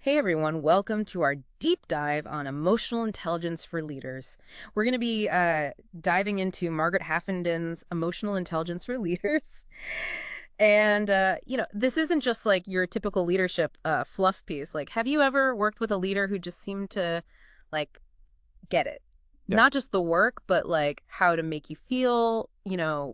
Hey everyone, welcome to our deep dive on emotional intelligence for leaders. We're going to be diving into Margaret Haffenden's Emotional Intelligence for Leaders. And, this isn't just like your typical leadership fluff piece. Like, have you ever worked with a leader who just seemed to, like, get it? Yeah, Not just the work, but like how to make you feel,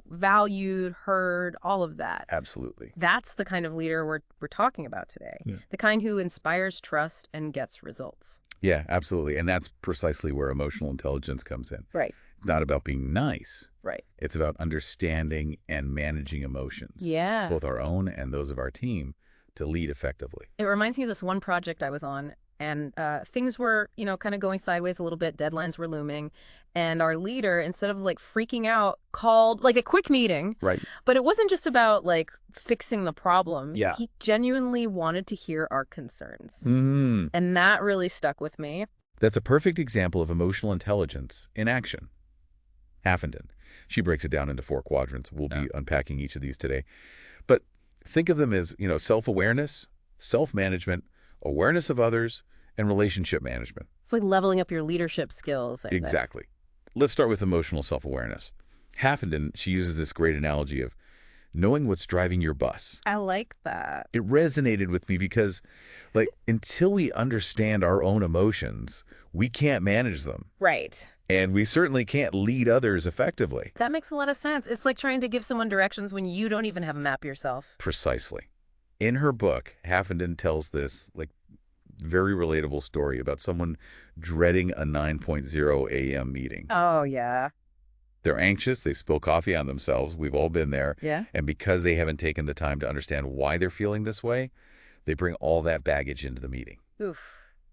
valued, heard, all of that. absolutely. That's the kind of leader we're talking about today. Yeah. The kind who inspires trust and gets results. Yeah, absolutely. And that's precisely where emotional intelligence comes in. Right. It's not about being nice. Right. It's about understanding and managing emotions, Yeah. both our own and those of our team, to lead effectively. It reminds me of this one project I was on, and things were, kind of going sideways a little bit. Deadlines were looming. And our leader, instead of like freaking out, called like a quick meeting. Right. But it wasn't just about like fixing the problem. Yeah. He genuinely wanted to hear our concerns. Mm. And that really stuck with me. That's a perfect example of emotional intelligence in action. Haffenden. She breaks it down into 4 quadrants. We'll be unpacking each of these today. But think of them as, self-awareness, self-management, awareness of others, and relationship management. It's like leveling up your leadership skills. I think. Exactly. Let's start with emotional self-awareness. Haffenden, she uses this great analogy of knowing what's driving your bus. I like that. It resonated with me because, until we understand our own emotions, we can't manage them. Right. And we certainly can't lead others effectively. That makes a lot of sense. It's like trying to give someone directions when you don't even have a map yourself. Precisely. In her book, Haffenden tells this, very relatable story about someone dreading a 9:00 a.m. meeting. Oh, yeah. They're anxious. They spill coffee on themselves. We've all been there. Yeah. And because they haven't taken the time to understand why they're feeling this way, they bring all that baggage into the meeting. Oof.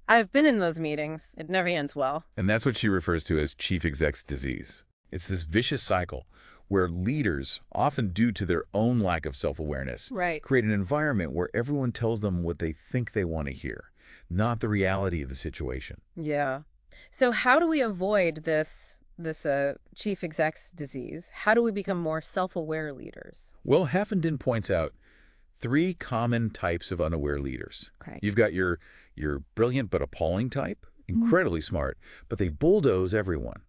I've been in those meetings. It never ends well. And that's what she refers to as chief exec's disease. It's this vicious cycle where leaders, often due to their own lack of self-awareness, Right. create an environment where everyone tells them what they think they want to hear, not the reality of the situation. Yeah. So how do we avoid this chief exec's disease? How do we become more self-aware leaders? Well, Haffenden points out 3 common types of unaware leaders. Okay. You've got your brilliant but appalling type, incredibly smart, but they bulldoze everyone.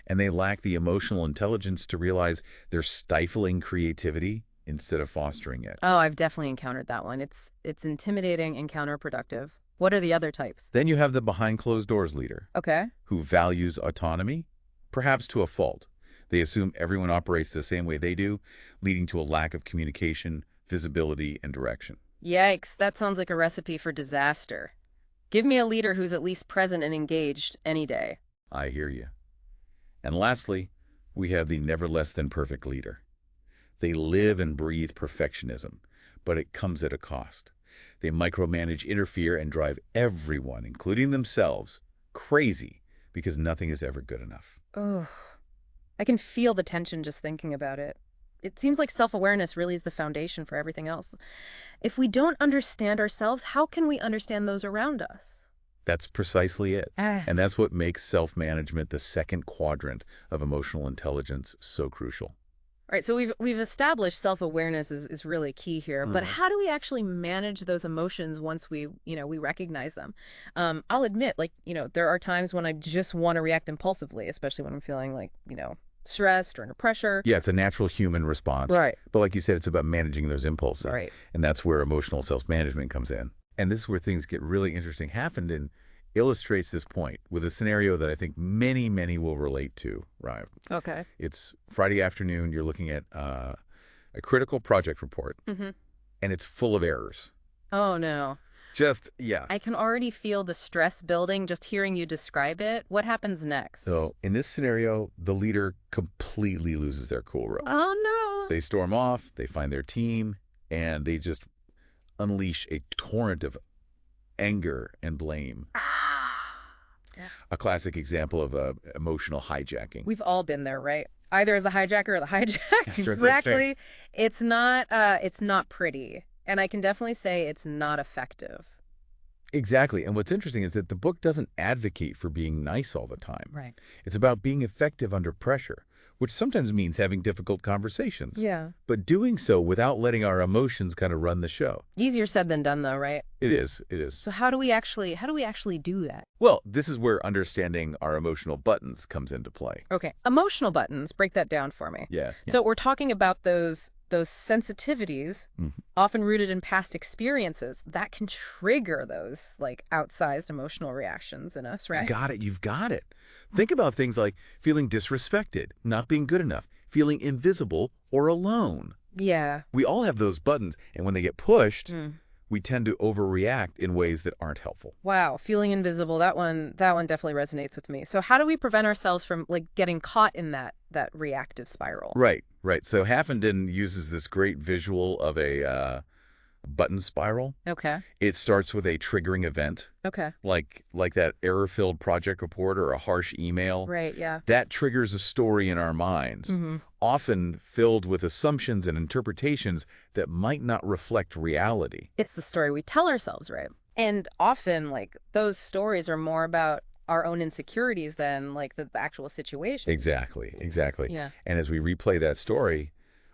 And they lack the emotional intelligence to realize they're stifling creativity instead of fostering it. Oh, I've definitely encountered that one. It's intimidating and counterproductive. What are the other types? Then you have the behind closed doors leader, Okay. who values autonomy, perhaps to a fault. They assume everyone operates the same way they do, leading to a lack of communication, visibility, and direction. Yikes, that sounds like a recipe for disaster. Give me a leader who's at least present and engaged any day. I hear you. And lastly, we have the never less than perfect leader. They live and breathe perfectionism, but it comes at a cost. They micromanage, interfere, and drive everyone, including themselves, crazy because nothing is ever good enough. Oh, I can feel the tension just thinking about it. It seems like self-awareness really is the foundation for everything else. If we don't understand ourselves, how can we understand those around us? That's precisely it. Ah. And that's what makes self-management the second quadrant of emotional intelligence so crucial. All right, so we've established self-awareness is really key here, but how do we actually manage those emotions once we recognize them? I'll admit, there are times when I just want to react impulsively, especially when I'm feeling stressed or under pressure. Yeah, it's a natural human response. Right. But like you said, it's about managing those impulses. Right. And that's where emotional self-management comes in. And this is where things get really interesting. Haffenden illustrates this point with a scenario that I think many, many will relate to, Ryan. Okay. It's Friday afternoon. You're looking at a critical project report, Mm-hmm. and it's full of errors. Oh, no. Yeah. I can already feel the stress building just hearing you describe it. What happens next? So in this scenario, the leader completely loses their cool rope. Oh, no. They storm off, they find their team, and they just unleash a torrent of anger and blame. Yeah. A classic example of emotional hijacking. We've all been there, right? Either as the hijacker or the hijacked. Sure, Exactly. It's not pretty. And I can definitely say it's not effective. Exactly. And what's interesting is that the book doesn't advocate for being nice all the time. Right. It's about being effective under pressure, which sometimes means having difficult conversations. Yeah. But doing so without letting our emotions kind of run the show. Easier said than done, though, right? It is. It is. So how do we actually do that? Well, this is where understanding our emotional buttons comes into play. Okay. Emotional buttons. Break that down for me. Yeah. So we're talking about those sensitivities, often rooted in past experiences, that can trigger those like outsized emotional reactions in us, right? You got it. You've got it. Think about things like feeling disrespected, not being good enough, feeling invisible or alone. Yeah. We all have those buttons, and when they get pushed, we tend to overreact in ways that aren't helpful. Wow, feeling invisible, that one definitely resonates with me. So how do we prevent ourselves from like getting caught in that reactive spiral? Right, right. So Haffenden uses this great visual of a button spiral. Okay. It starts with a triggering event, Okay. like that error-filled project report or a harsh email. Right, yeah. That triggers a story in our minds, often filled with assumptions and interpretations that might not reflect reality. It's the story we tell ourselves, right? And often like those stories are more about our own insecurities than like the actual situation. Exactly, exactly. Yeah. And as we replay that story,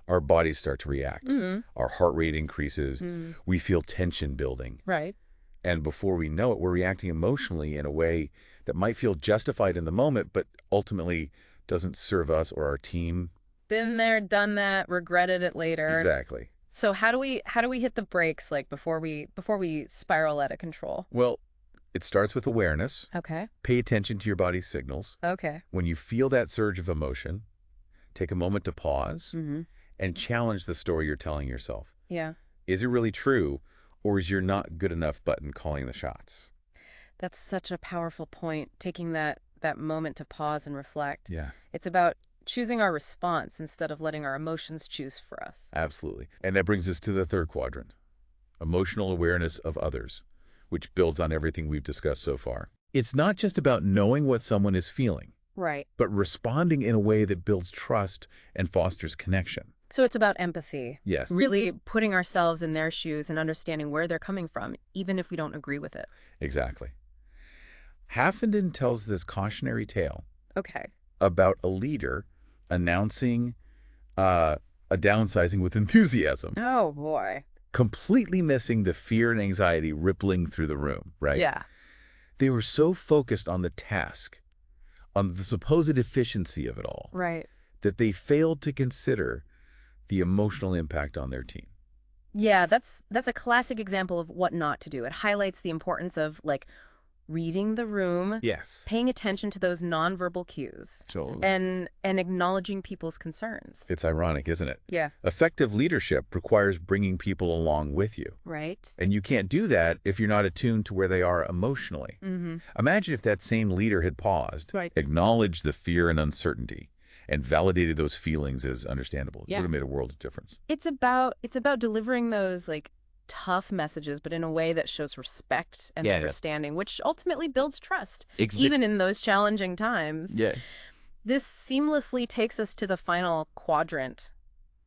our bodies start to react. Our heart rate increases. We feel tension building. Right. And before we know it, we're reacting emotionally in a way that might feel justified in the moment, but ultimately doesn't serve us or our team. Been there, done that, regretted it later. Exactly. So how do we hit the brakes like before we spiral out of control? Well, it starts with awareness. Okay. Pay attention to your body's signals. Okay. When you feel that surge of emotion, take a moment to pause and challenge the story you're telling yourself. Yeah. Is it really true, or is your not good enough button calling the shots? That's such a powerful point, taking that moment to pause and reflect. Yeah. It's about choosing our response instead of letting our emotions choose for us. Absolutely. And that brings us to the third quadrant, emotional awareness of others, which builds on everything we've discussed so far. It's not just about knowing what someone is feeling, Right. but responding in a way that builds trust and fosters connection. So it's about empathy. Yes. Really putting ourselves in their shoes and understanding where they're coming from, even if we don't agree with it. Exactly. Haffenden tells this cautionary tale Okay. about a leader announcing a downsizing with enthusiasm, Oh, boy. completely missing the fear and anxiety rippling through the room, right? Yeah. They were so focused on the task, on the supposed efficiency of it all, Right. that they failed to consider the emotional impact on their team. Yeah, that's a classic example of what not to do. It highlights the importance of like reading the room, Yes. paying attention to those nonverbal cues, Totally. and acknowledging people's concerns. It's ironic, isn't it? Yeah. Effective leadership requires bringing people along with you. Right. And you can't do that if you're not attuned to where they are emotionally. Imagine if that same leader had paused, Right. acknowledged the fear and uncertainty, and validated those feelings as understandable. It Yeah. would have made a world of difference. It's about delivering those like tough messages, but in a way that shows respect and Yeah. understanding, which ultimately builds trust, Exa- even in those challenging times. Yeah. This seamlessly takes us to the final quadrant,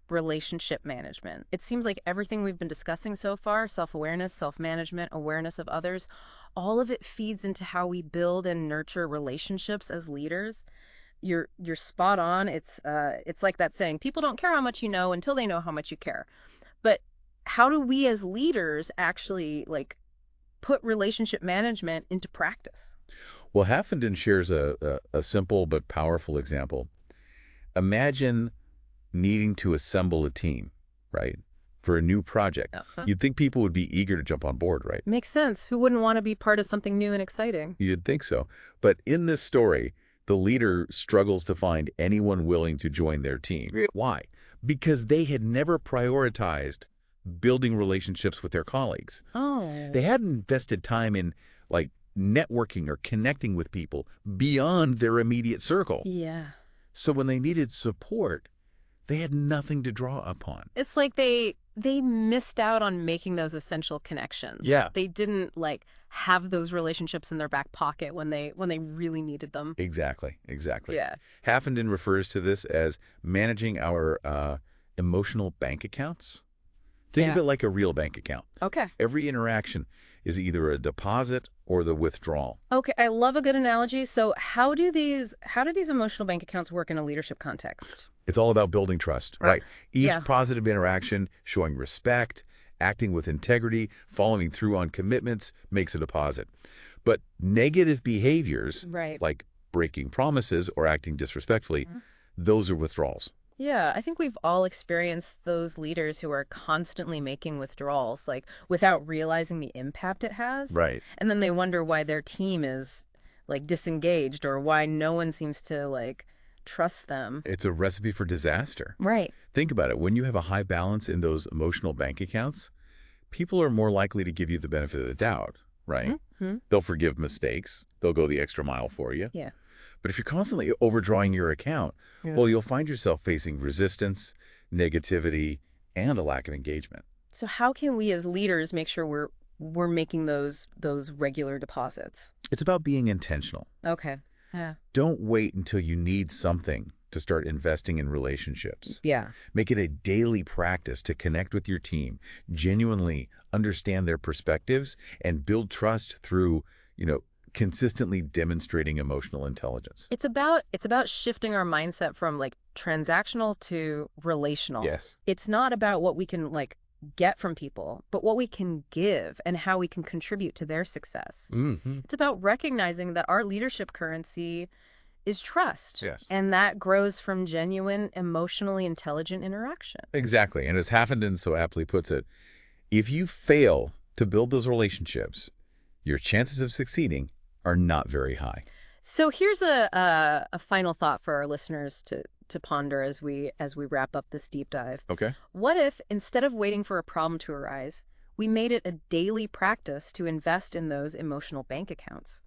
relationship management. It seems like everything we've been discussing so far, self-awareness, self-management, awareness of others, all of it feeds into how we build and nurture relationships as leaders. You're spot on. It's like that saying, people don't care how much you know until they know how much you care. But how do we as leaders actually like put relationship management into practice? Well, Haffenden shares a simple but powerful example. Imagine needing to assemble a team, right, for a new project. You'd think people would be eager to jump on board, right? Makes sense. Who wouldn't want to be part of something new and exciting? You'd think so. But in this story, the leader struggles to find anyone willing to join their team. Why? Because they had never prioritized building relationships with their colleagues. Oh. They hadn't invested time in, like, networking or connecting with people beyond their immediate circle. Yeah. So when they needed support, they had nothing to draw upon. It's like they missed out on making those essential connections. Yeah. They didn't like have those relationships in their back pocket when they really needed them. Exactly, exactly. Yeah. Haffenden refers to this as managing our emotional bank accounts. Think of Yeah. it like a real bank account. Okay. Every interaction is either a deposit or the withdrawal. Okay, I love a good analogy. So how do these emotional bank accounts work in a leadership context? It's all about building trust, Right. right? Each Yeah. positive interaction, showing respect, acting with integrity, following through on commitments makes a deposit. But negative behaviors, Right. like breaking promises or acting disrespectfully, those are withdrawals. Yeah, I think we've all experienced those leaders who are constantly making withdrawals, like without realizing the impact it has. Right. And then they wonder why their team is like disengaged or why no one seems to like trust them. It's a recipe for disaster. Right. Think about it. When you have a high balance in those emotional bank accounts, people are more likely to give you the benefit of the doubt, right? Hmm. They'll forgive mistakes. They'll go the extra mile for you. Yeah. But if you're constantly overdrawing your account, Yeah. well, you'll find yourself facing resistance, negativity, and a lack of engagement. So how can we as leaders make sure we're making those regular deposits? It's about being intentional. Okay. Yeah. Don't wait until you need something to start investing in relationships. Yeah. Make it a daily practice to connect with your team, genuinely understand their perspectives, and build trust through, consistently demonstrating emotional intelligence. It's about shifting our mindset from like transactional to relational. Yes. It's not about what we can like get from people, but what we can give and how we can contribute to their success. Mm-hmm. It's about recognizing that our leadership currency is trust. Yes. And that grows from genuine, emotionally intelligent interaction. Exactly. And as Haffenden so aptly puts it, if you fail to build those relationships, your chances of succeeding are not very high. So here's a final thought for our listeners to ponder as we wrap up this deep dive. Okay. What if, instead of waiting for a problem to arise, we made it a daily practice to invest in those emotional bank accounts?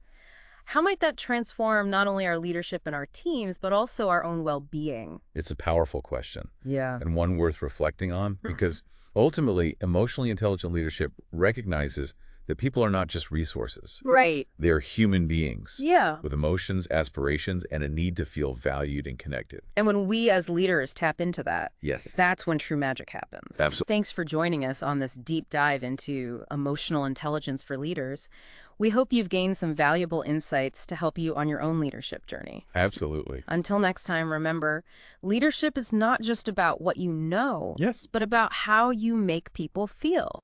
How might that transform not only our leadership and our teams, but also our own well-being? It's a powerful question Yeah. and one worth reflecting on because ultimately, emotionally intelligent leadership recognizes that people are not just resources. Right. They're human beings Yeah. with emotions, aspirations, and a need to feel valued and connected. And when we as leaders tap into that, Yes. that's when true magic happens. Absolutely. Thanks for joining us on this deep dive into emotional intelligence for leaders. We hope you've gained some valuable insights to help you on your own leadership journey. Absolutely. Until next time, remember, leadership is not just about what you know, Yes. but about how you make people feel.